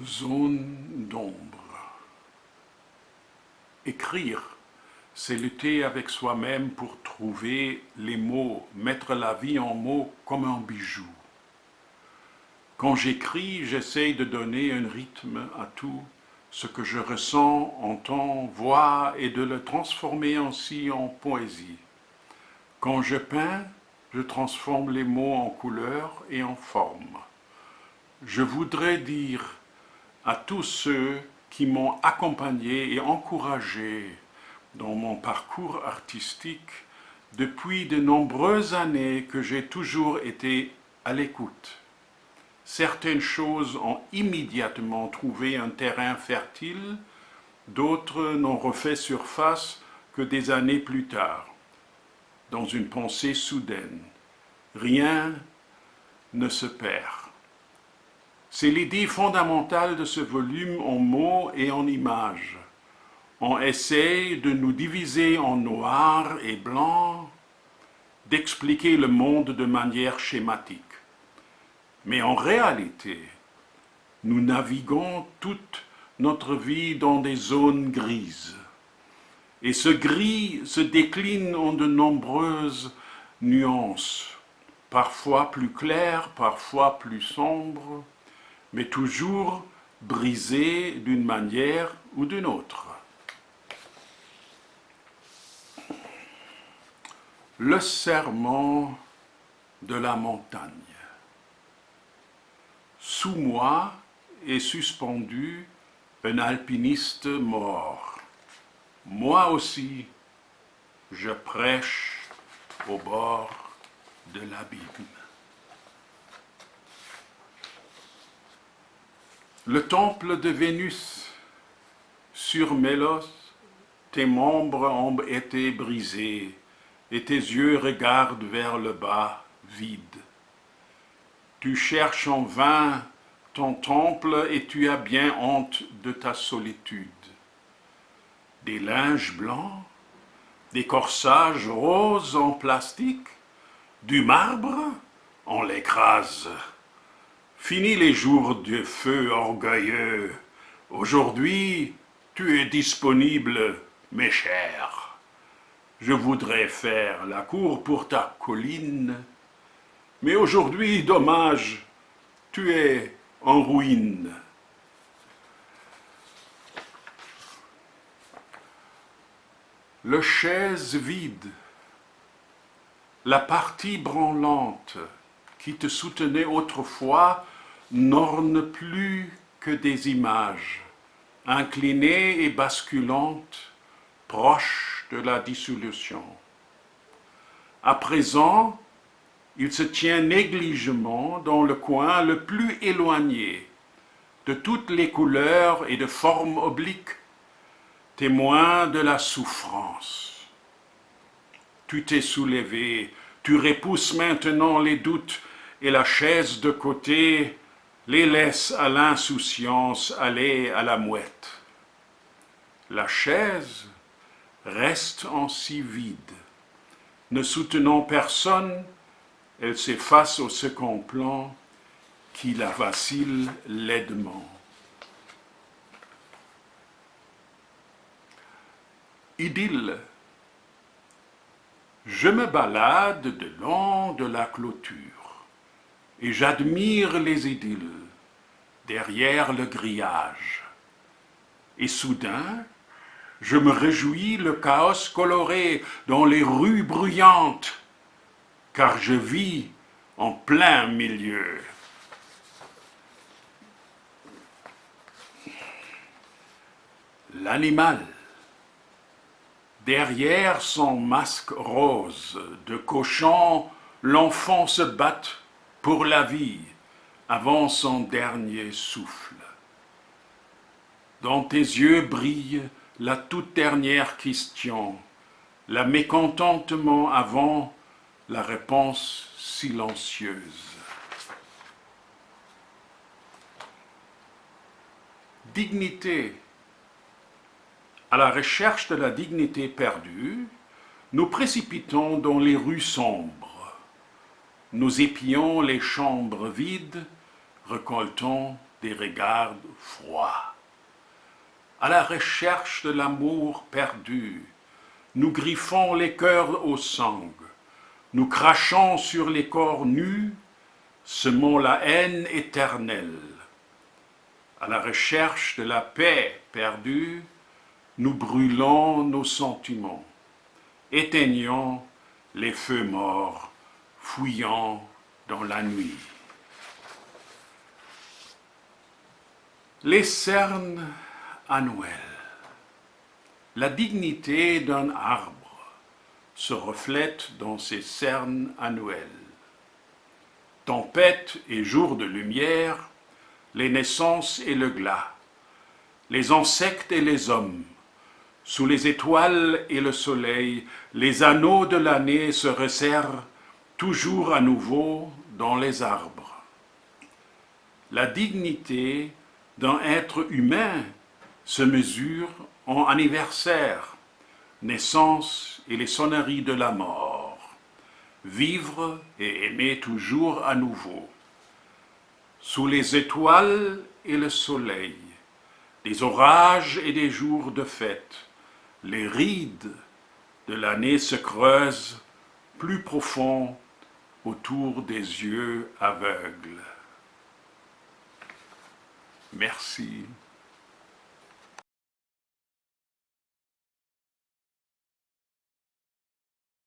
Zone d'ombre. Écrire, c'est lutter avec soi-même pour trouver les mots, mettre la vie en mots comme un bijou. Quand j'écris, j'essaye de donner un rythme à tout ce que je ressens, entends, vois et de le transformer ainsi en poésie. Quand je peins, je transforme les mots en couleurs et en formes. Je voudrais dire à tous ceux qui m'ont accompagné et encouragé dans mon parcours artistique depuis de nombreuses années que j'ai toujours été à l'écoute. Certaines choses ont immédiatement trouvé un terrain fertile, d'autres n'ont refait surface que des années plus tard, dans une pensée soudaine. Rien ne se perd. C'est l'idée fondamentale de ce volume en mots et en images. On essaie de nous diviser en noir et blanc, d'expliquer le monde de manière schématique. Mais en réalité, nous naviguons toute notre vie dans des zones grises. Et ce gris se décline en de nombreuses nuances, parfois plus claires, parfois plus sombres, mais toujours brisées d'une manière ou d'une autre. Le serment de la montagne. Sous moi est suspendu un alpiniste mort. Moi aussi, je prêche au bord de l'abîme. Le temple de Vénus, sur Mélos, tes membres ont été brisés et tes yeux regardent vers le bas, vide. Tu cherches en vain ton temple et tu as bien honte de ta solitude. Des linges blancs, des corsages roses en plastique, du marbre, on l'écrase. Fini les jours de feu orgueilleux. Aujourd'hui, tu es disponible, mes chers. Je voudrais faire la cour pour ta colline, mais aujourd'hui, dommage, tu es en ruine. Le chaise vide, la partie branlante qui te soutenait autrefois n'orne plus que des images, inclinées et basculantes, proches de la dissolution. À présent, il se tient négligemment dans le coin le plus éloigné de toutes les couleurs et de formes obliques, témoin de la souffrance. Tu t'es soulevé, tu repousses maintenant les doutes et la chaise de côté les laisse à l'insouciance aller à la mouette. La chaise reste ainsi vide. Ne soutenant personne, elle s'efface au second plan qui la vacille laidement. Idylle. Je me balade le long de la clôture et j'admire les idylles derrière le grillage. Et soudain, je me réjouis le chaos coloré dans les rues bruyantes, car je vis en plein milieu. L'animal. Derrière son masque rose de cochon, l'enfant se bat pour la vie avant son dernier souffle. Dans tes yeux brille la toute dernière question, le mécontentement avant la réponse silencieuse. Dignité. À la recherche de la dignité perdue, nous précipitons dans les rues sombres. Nous épions les chambres vides, récoltons des regards froids. À la recherche de l'amour perdu, nous griffons les cœurs au sang, nous crachons sur les corps nus, semons la haine éternelle. À la recherche de la paix perdue, nous brûlons nos sentiments, éteignons les feux morts, fouillant dans la nuit. Les cernes annuelles. La dignité d'un arbre se reflète dans ses cernes annuelles. Tempête et jour de lumière, les naissances et le glas, les insectes et les hommes, sous les étoiles et le soleil, les anneaux de l'année se resserrent toujours à nouveau dans les arbres. La dignité d'un être humain se mesure en anniversaire, naissance et les sonneries de la mort, vivre et aimer toujours à nouveau. Sous les étoiles et le soleil, des orages et des jours de fête, les rides de l'année se creusent plus profond autour des yeux aveugles. Merci.